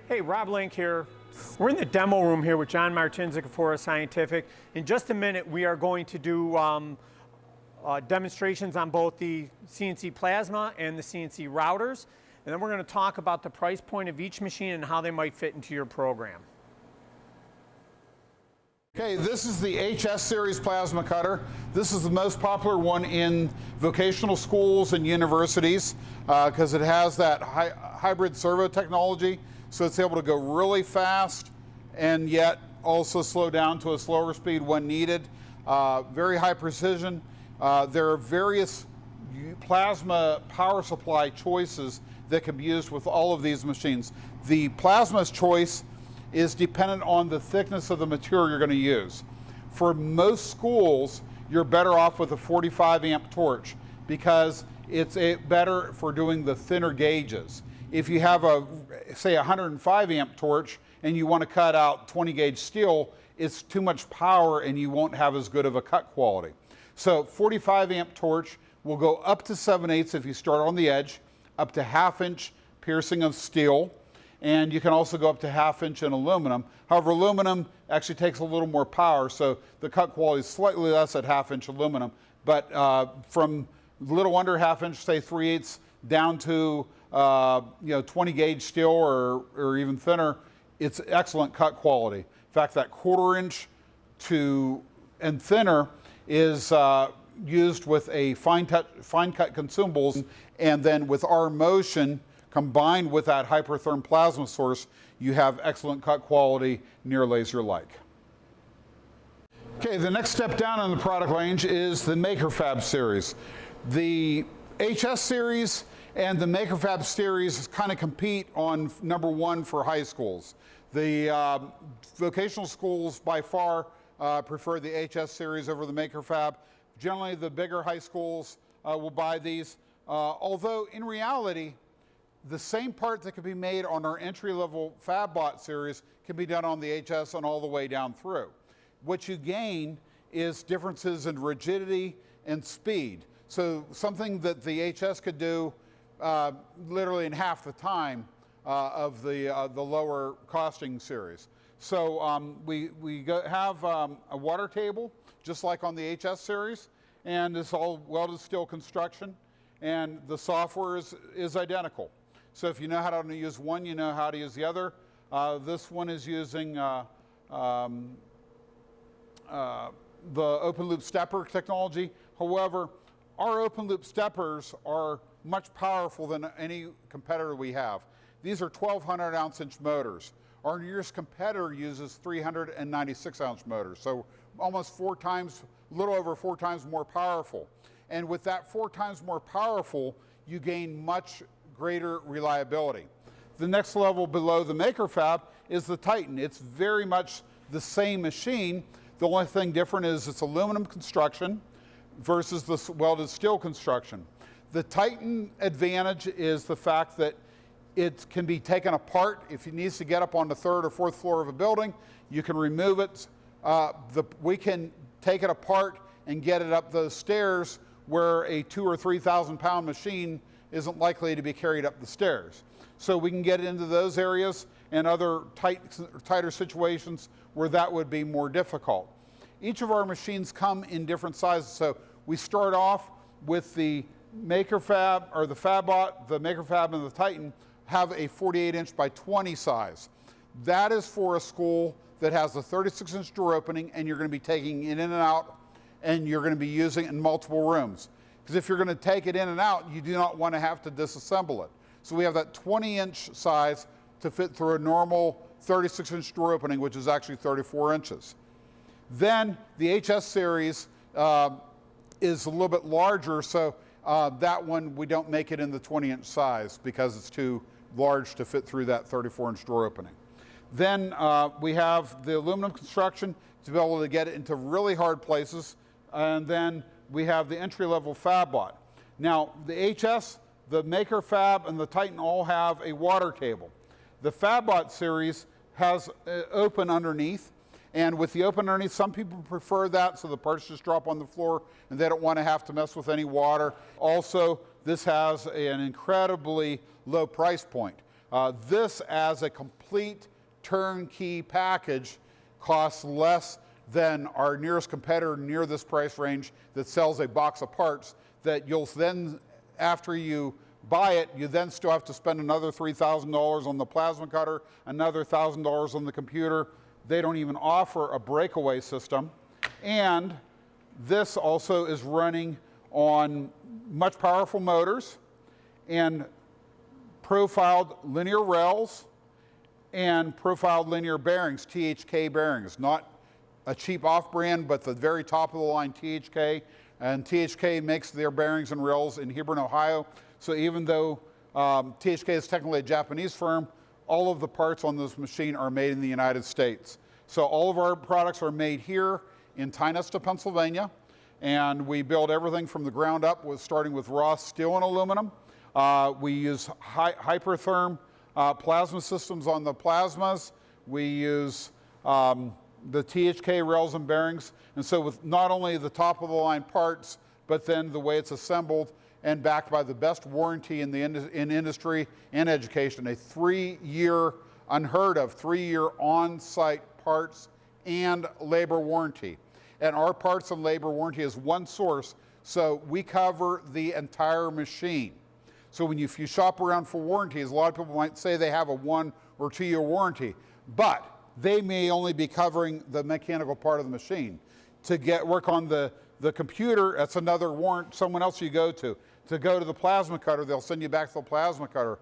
Hey, Rob Link here. We're in the demo room here with John Martincic of Forest Scientific. In just a minute, we are going to do demonstrations on both the CNC Plasma and the CNC routers. And then we're going to talk about the price point of each machine and how they might fit into your program. Okay, this is the HS series plasma cutter. This is the most popular one in vocational schools and universities because it has that hybrid servo technology, so it's able to go really fast and yet also slow down to a slower speed when needed. Very high precision. There are various plasma power supply choices that can be used with all of these machines. The plasma's choice is dependent on the thickness of the material you're going to use. For most schools, you're better off with a 45 amp torch because it's better for doing the thinner gauges. If you have say 105 amp torch and you want to cut out 20 gauge steel, it's too much power and you won't have as good of a cut quality. So 45 amp torch will go up to 7/8 if you start on the edge, up to 1/2 inch piercing of steel. And you can also go up to 1/2 inch in aluminum. However, aluminum actually takes a little more power, so the cut quality is slightly less at 1/2 inch aluminum. But from a little under 1/2 inch, say 3/8, down to 20 gauge steel or even thinner, it's excellent cut quality. In fact, that 1/4 inch and thinner is used with a fine cut consumables, and then with our motion, combined with that hypertherm plasma source, you have excellent cut quality, near laser-like. Okay, the next step down in the product range is the MakerFab series. The HS series and the MakerFab series kind of compete on #1 for high schools. The vocational schools by far prefer the HS series over the MakerFab. Generally, the bigger high schools will buy these, although in reality, the same part that can be made on our entry-level FabBot series can be done on the HS and all the way down through. What you gain is differences in rigidity and speed. So something that the HS could do literally in half the time of the lower costing series. So we have a water table, just like on the HS series, and it's all welded steel construction, and the software is identical. So if you know how to use one, you know how to use the other. This one is using the open loop stepper technology. However, our open loop steppers are much powerful than any competitor we have. These are 1200 ounce-inch motors. Our nearest competitor uses 396 ounce motors, so almost 4 times, a little over 4 times more powerful. And with that 4 times more powerful, you gain much greater reliability. The next level below the MakerFab is the Titan. It's very much the same machine. The only thing different is it's aluminum construction versus the welded steel construction. The Titan advantage is the fact that it can be taken apart. If it needs to get up on the 3rd or 4th floor of a building, you can remove it. We can take it apart and get it up those stairs where a 2,000 or 3,000 pound machine isn't likely to be carried up the stairs. So we can get into those areas and other tighter situations where that would be more difficult. Each of our machines come in different sizes. So we start off with the MakerFab, or the FabBot, the MakerFab and the Titan have a 48 inch by 20 size. That is for a school that has a 36 inch door opening and you're going to be taking it in and out, and you're going to be using it in multiple rooms. Because if you're going to take it in and out, you do not want to have to disassemble it. So we have that 20 inch size to fit through a normal 36 inch door opening, which is actually 34 inches. Then the HS series is a little bit larger, so that one we don't make it in the 20 inch size because it's too large to fit through that 34 inch door opening. Then we have the aluminum construction to be able to get it into really hard places, and then we have the entry-level FabBot. Now, the HS, the MakerFab, and the Titan all have a water table. The FabBot series has open underneath, and with the open underneath, some people prefer that so the parts just drop on the floor and they don't want to have to mess with any water. Also, this has an incredibly low price point. This as a complete turnkey package costs less than our nearest competitor near this price range that sells a box of parts that you'll then, after you buy it, you then still have to spend another $3,000 on the plasma cutter, another $1,000 on the computer. They don't even offer a breakaway system. And this also is running on much powerful motors and profiled linear rails and profiled linear bearings, THK bearings, not a cheap off-brand, but the very top of the line THK. And THK makes their bearings and rails in Hebron, Ohio. So even though THK is technically a Japanese firm, all of the parts on this machine are made in the United States. So all of our products are made here in Tynesta, Pennsylvania. And we build everything from the ground up, starting with raw steel and aluminum. We use hypertherm plasma systems on the plasmas. We use the THK rails and bearings. And so with not only the top of the line parts, but then the way it's assembled and backed by the best warranty in the industry and education, a 3-year, unheard of, 3-year on-site parts and labor warranty. And our parts and labor warranty is one source, so we cover the entire machine. So if you shop around for warranties, a lot of people might say they have a 1 or 2 year warranty, but they may only be covering the mechanical part of the machine. To work on the computer, that's another warrant, someone else you go to. To go to the plasma cutter, they'll send you back to the plasma cutter.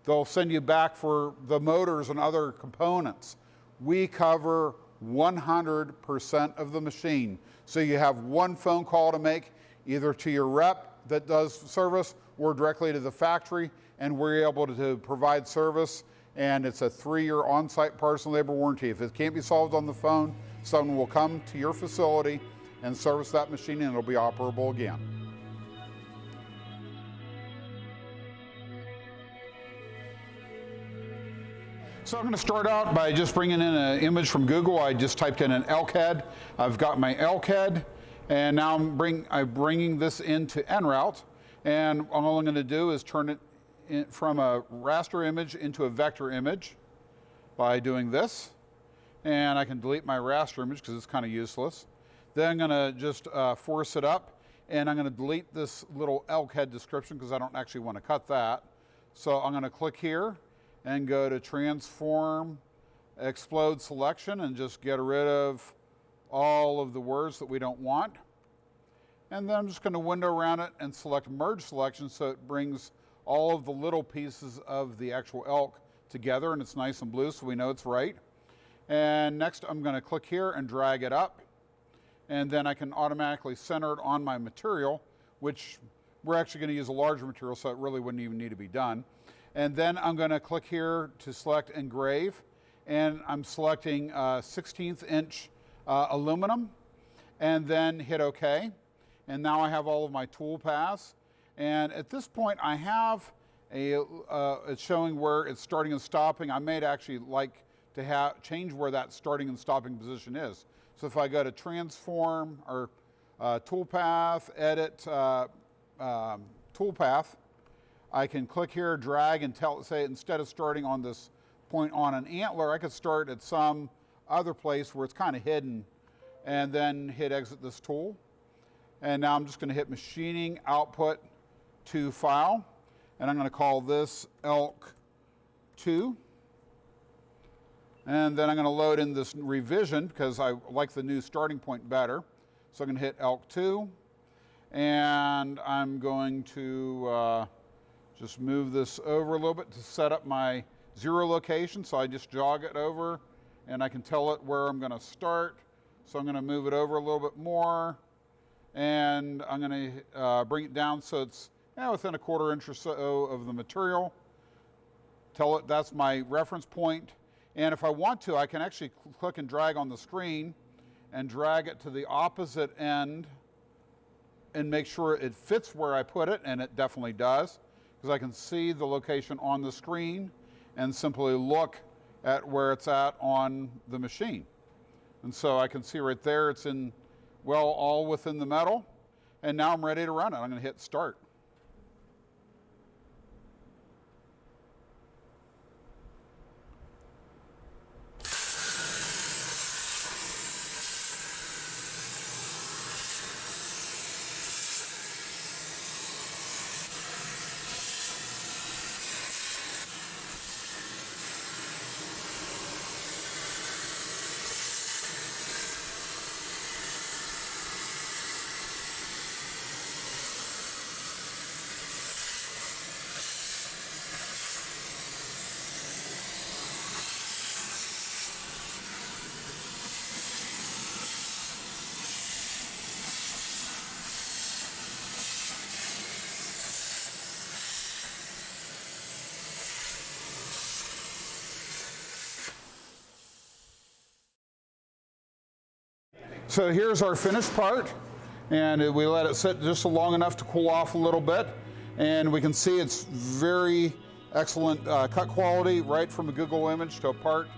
They'll send you back for the motors and other components. We cover 100% of the machine. So you have one phone call to make, either to your rep that does service or directly to the factory, and we're able to provide service. And it's a 3-year on-site parts and labor warranty. If it can't be solved on the phone, someone will come to your facility and service that machine, and it'll be operable again. So I'm going to start out by just bringing in an image from Google. I just typed in an elk head. I've got my elk head, and now I'm bringing this into NRoute. And all I'm going to do is turn it from a raster image into a vector image by doing this. And I can delete my raster image because it's kind of useless. Then I'm going to just force it up, and I'm going to delete this little elk head description because I don't actually want to cut that. So I'm going to click here and go to Transform, Explode Selection, and just get rid of all of the words that we don't want. And then I'm just going to window around it and select Merge Selection so it brings all of the little pieces of the actual elk together, and it's nice and blue so we know it's right. And next I'm going to click here and drag it up, and then I can automatically center it on my material, which we're actually going to use a larger material, so it really wouldn't even need to be done. And then I'm going to click here to select Engrave, and I'm selecting 16th inch aluminum, and then hit OK. And now I have all of my tool paths. And at this point I have it's showing where it's starting and stopping. I may actually like to change where that starting and stopping position is. So if I go to Transform or Toolpath, Edit Toolpath, I can click here, drag, and say instead of starting on this point on an antler, I could start at some other place where it's kind of hidden, and then hit Exit this tool. And now I'm just going to hit Machining Output to File, and I'm going to call this Elk 2. And then I'm going to load in this revision because I like the new starting point better. So I'm going to hit Elk 2, and I'm going to just move this over a little bit to set up my 0 location. So I just jog it over, and I can tell it where I'm going to start. So I'm going to move it over a little bit more, and I'm going to bring it down so it's within a 1/4 inch or so of the material. Tell it that's my reference point. And if I want to, I can actually click and drag on the screen and drag it to the opposite end and make sure it fits where I put it, and it definitely does, because I can see the location on the screen and simply look at where it's at on the machine. And so I can see right there it's in, well, all within the metal. And now I'm ready to run it. I'm going to hit Start. So here's our finished part, and we let it sit just long enough to cool off a little bit, and we can see it's very excellent cut quality, right from a Google image to a part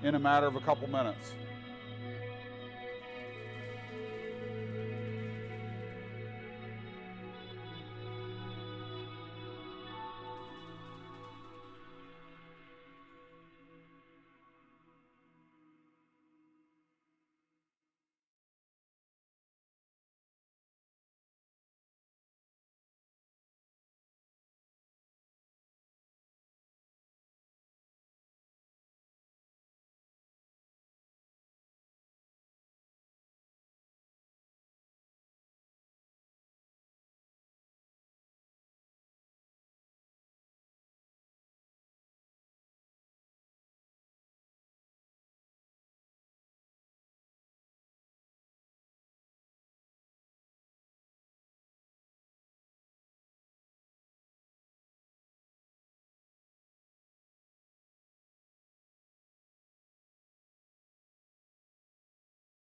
in a matter of a couple minutes.